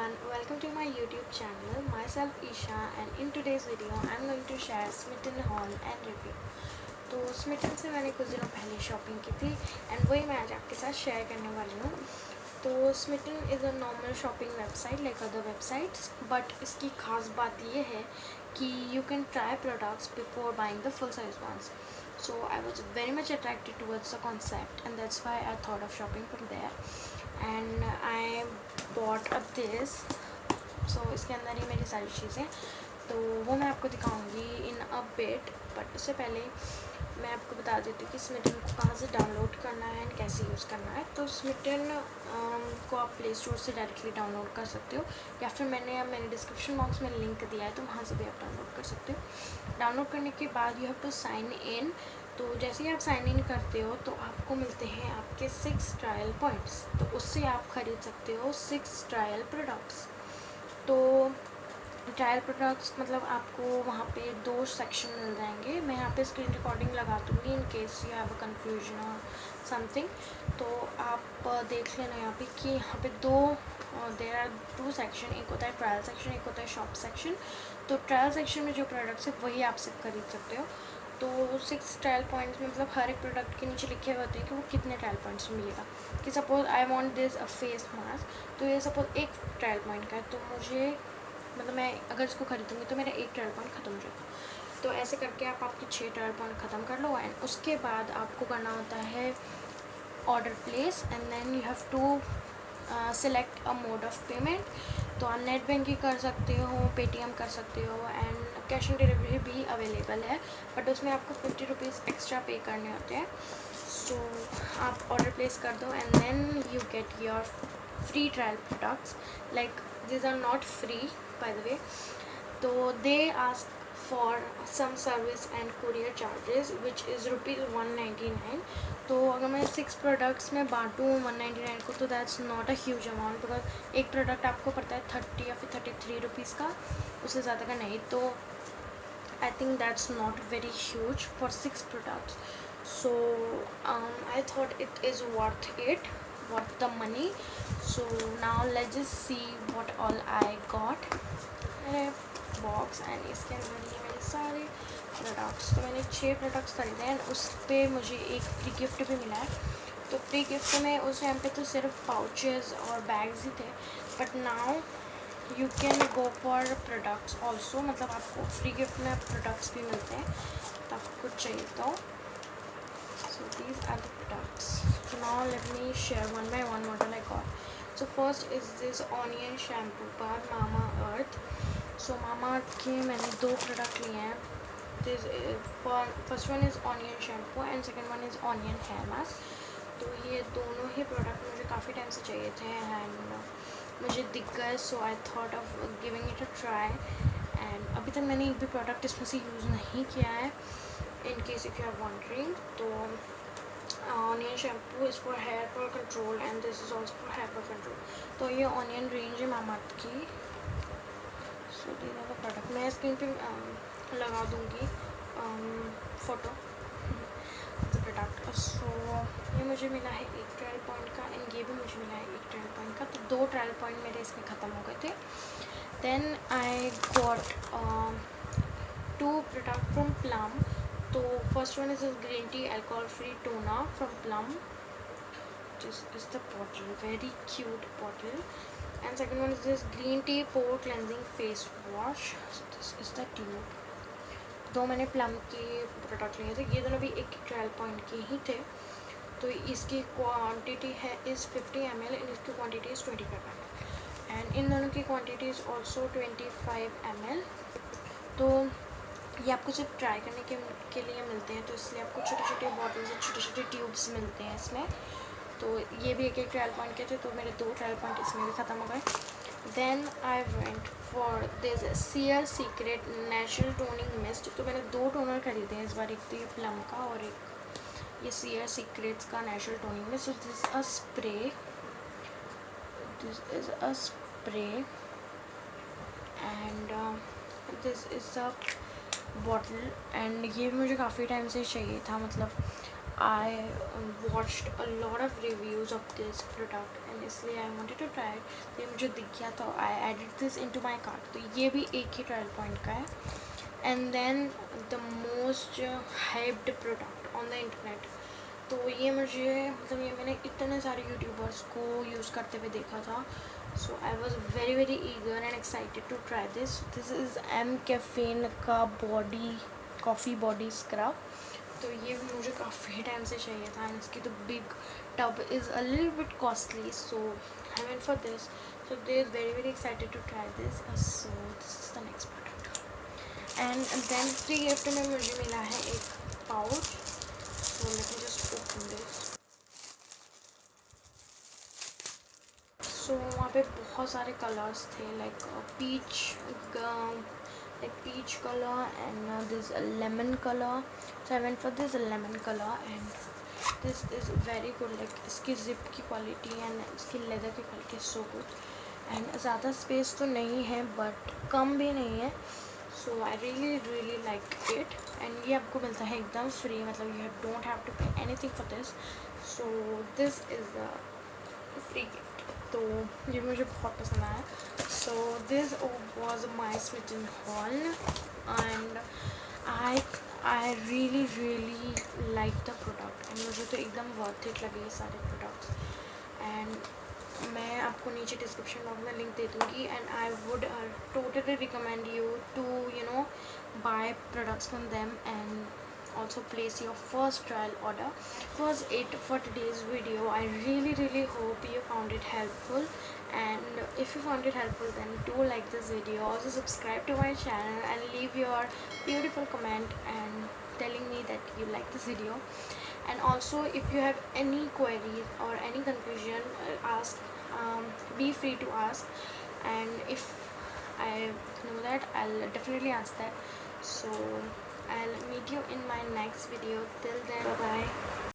everyone, welcome to my YouTube channel. Myself Isha, and in today's video I'm going to share Smitten haul and review. तो Smitten से मैंने कुछ दिनों पहले shopping की थी एंड वही मैं आज आपके साथ शेयर करने वाली हूँ. तो Smitten is a normal shopping website like other websites, but इसकी खास बात ये है कि you can try products before buying the full size ones. So I was very much attracted towards the concept, and that's why I thought of shopping from there. And I bought up this. So इसके अंदर ही मेरी सारी चीज़ें, तो वो मैं आपको दिखाऊंगी इन अ बिट. बट उससे पहले मैं आपको बता देती हूँ कि स्मिटन को कहाँ से डाउनलोड करना है एंड कैसे यूज़ करना है. तो स्मिटन को आप प्ले स्टोर से डायरेक्टली डाउनलोड कर सकते हो, या फिर मैंने डिस्क्रिप्शन बॉक्स में लिंक दिया है, तो वहाँ से भी आप डाउनलोड कर सकते हो. डाउनलोड करने के बाद you have to sign in. तो जैसे ही आप साइन इन करते हो तो आपको मिलते हैं आपके 6 ट्रायल पॉइंट्स. तो उससे आप ख़रीद सकते हो 6 ट्रायल प्रोडक्ट्स. तो ट्रायल प्रोडक्ट्स मतलब आपको वहाँ पे 2 सेक्शन मिल जाएंगे. मैं यहाँ पे स्क्रीन रिकॉर्डिंग लगा दूँगी in case you have a confusion और समथिंग. तो आप देख लेना यहाँ पे कि यहाँ पे देयर आर 2 सेक्शन. एक होता है ट्रायल सेक्शन, एक होता है शॉप सेक्शन. तो ट्रायल सेक्शन में जो प्रोडक्ट्स है वही आप सिर्फ खरीद सकते हो. तो 6 ट्रायल पॉइंट्स में मतलब हर एक प्रोडक्ट के नीचे लिखे हुए होते हैं कि वो कितने ट्रायल पॉइंट्स में मिलेगा. कि suppose I want this a face mask, तो ये सपोज़ एक ट्रायल पॉइंट का है, तो मुझे मतलब मैं अगर इसको खरीदूँगी तो मेरा 1 ट्रायल पॉइंट ख़त्म हो जाएगा. तो ऐसे करके आप आपके 6 ट्रायल पॉइंट ख़त्म कर लो. एंड उसके बाद आपको करना होता है order place, and then you have to select a mode of payment. तो आप नेट बैंकिंग कर सकते हो, पेटीएम कर सकते हो, एंड कैश ऑन डिलीवरी भी अवेलेबल है, बट उसमें आपको 50 रुपीज़ एक्स्ट्रा पे करने होते हैं. सो आप ऑर्डर प्लेस कर दो and then you get your free trial products. Like these are not free, by the way. So they ask for some service and courier charges which is rupees 199. तो अगर मैं 6 प्रोडक्ट्स में बांटूँ 199 को, तो that's not a huge amount, because एक product आपको पड़ता है 30 या फिर 33 रुपीज़ का, उससे ज़्यादा का नहीं. तो I think that's not very huge for 6 products. So I thought it is worth the money. So now let's just see what all I got. मैंने बॉक्स एंड इसके अंदर ये मेरे सारे प्रोडक्ट्स. तो मैंने 6 प्रोडक्ट्स खरीदे हैं, उस पर मुझे एक फ्री गिफ्ट भी मिला है. तो फ्री गिफ्ट में उस टाइम पे तो सिर्फ पाउचेस और बैग्स ही थे, but now you can go for products also. मतलब आपको फ्री गिफ्ट में प्रोडक्ट्स भी मिलते हैं, तो आपको कुछ चाहिए तो. So these are the products. So now let me share one by one what all I got. So first is this onion shampoo by Mama Earth. So Mama Earth के मैंने 2 प्रोडक्ट लिए हैं. This first one is onion shampoo and second one is onion hair mask. तो ये दोनों ही product मुझे काफ़ी time से चाहिए थे एंड मुझे दिख गए. So I thought of giving it a try. And अभी तक मैंने एक भी प्रोडक्ट इसमें से यूज़ नहीं किया है, in case if you are wondering. तो onion shampoo is for hair fall control and this is also for hair fall control. तो ये onion range है Mamaearth की. so these are the product. मैं स्क्रीन पे लगा दूँगी फ़ोटो द प्रोडक्ट. सो ये मुझे मिला है 1 ट्रायल पॉइंट का एंड ये भी मुझे मिला है 1 ट्रायल पॉइंट का. तो 2 ट्रायल पॉइंट मेरे इसमें ख़त्म हो गए थे. Then I got 2 product from Plum. तो first one is green tea alcohol free toner from Plum. This is the bottle, very cute bottle. And second one is this green tea pore cleansing face wash. This is the tube. 2 मैंने plum के product लिए थे, ये दोनों भी एक trial point के ही थे. तो इसकी क्वांटिटी है इज़ 50 ml एंड इसकी quantity is 25 ml and in दोनों की क्वांटिटी इज़ ऑल्सो 25 ml. तो ये आपको सिर्फ ट्राई करने के लिए मिलते हैं, तो इसलिए आपको छोटे छोटे बॉटल्स और छोटे छोटे ट्यूब्स मिलते हैं इसमें. तो ये भी एक ट्रायल पॉइंट के थे, तो मेरे 2 ट्रायल पॉइंट इसमें भी ख़त्म हो गए. Then I went for this Seer Secret natural toning mist. तो मैंने 2 टोनर खरीदे हैं इस बार, एक तो ये प्लम का और एक ये सियर सीक्रेट्स का natural toning mist. So this is a spray and this is a bottle. And ये मुझे काफ़ी टाइम से चाहिए था. मतलब I watched a lot of reviews of this product and इसलिए I wanted to try it. तो ये मुझे दिख गया तो I added this into my cart. तो ये भी एक ही ट्रायल पॉइंट का है। And then the most hyped product on the internet, तो ये मुझे मतलब ये मैंने इतने सारे यूट्यूबर्स को यूज़ करते हुए देखा था, so I was very very eager and excited to try this. This is mCaffeine का कॉफ़ी बॉडी स्क्रब। तो ये भी मुझे काफ़ी टाइम से चाहिए था एंड इसकी तो big tub is a little bit costly, so I went for this. So they is very very excited to try this. So this is the next product. And then free gift में मुझे मिला है एक pouch. So let me just open this. सो वहाँ पे बहुत सारे कलर्स थे, like peach color and this lemon color. So I went for this lemon color and this is very good, like इसकी zip की quality and इसकी leather की quality is so good and ज़्यादा space तो नहीं है but कम भी नहीं है, so I really really like it and ये आपको मिलता है एकदम free, मतलब you don't have to pay anything for this, so this is the free gift। तो ये मुझे बहुत पसंद आया। So this was my Smitten haul and I really really like the product and मुझे तो एकदम वर्थ इट लगे ये सारे प्रोडक्ट्स। एंड मैं आपको नीचे डिस्क्रिप्शन बॉक्स में लिंक दे दूँगी and I would totally recommend you to buy products from them and also place your first trial order। Was it for today's video। I really really hope you found it helpful, and if you found it helpful then do like this video, also subscribe to my channel and leave your beautiful comment and telling me that you like this video। And also if you have any queries or any confusion, be free to ask, and if I know that I'll definitely answer that। So I'll meet you in my next video. Till then, bye bye।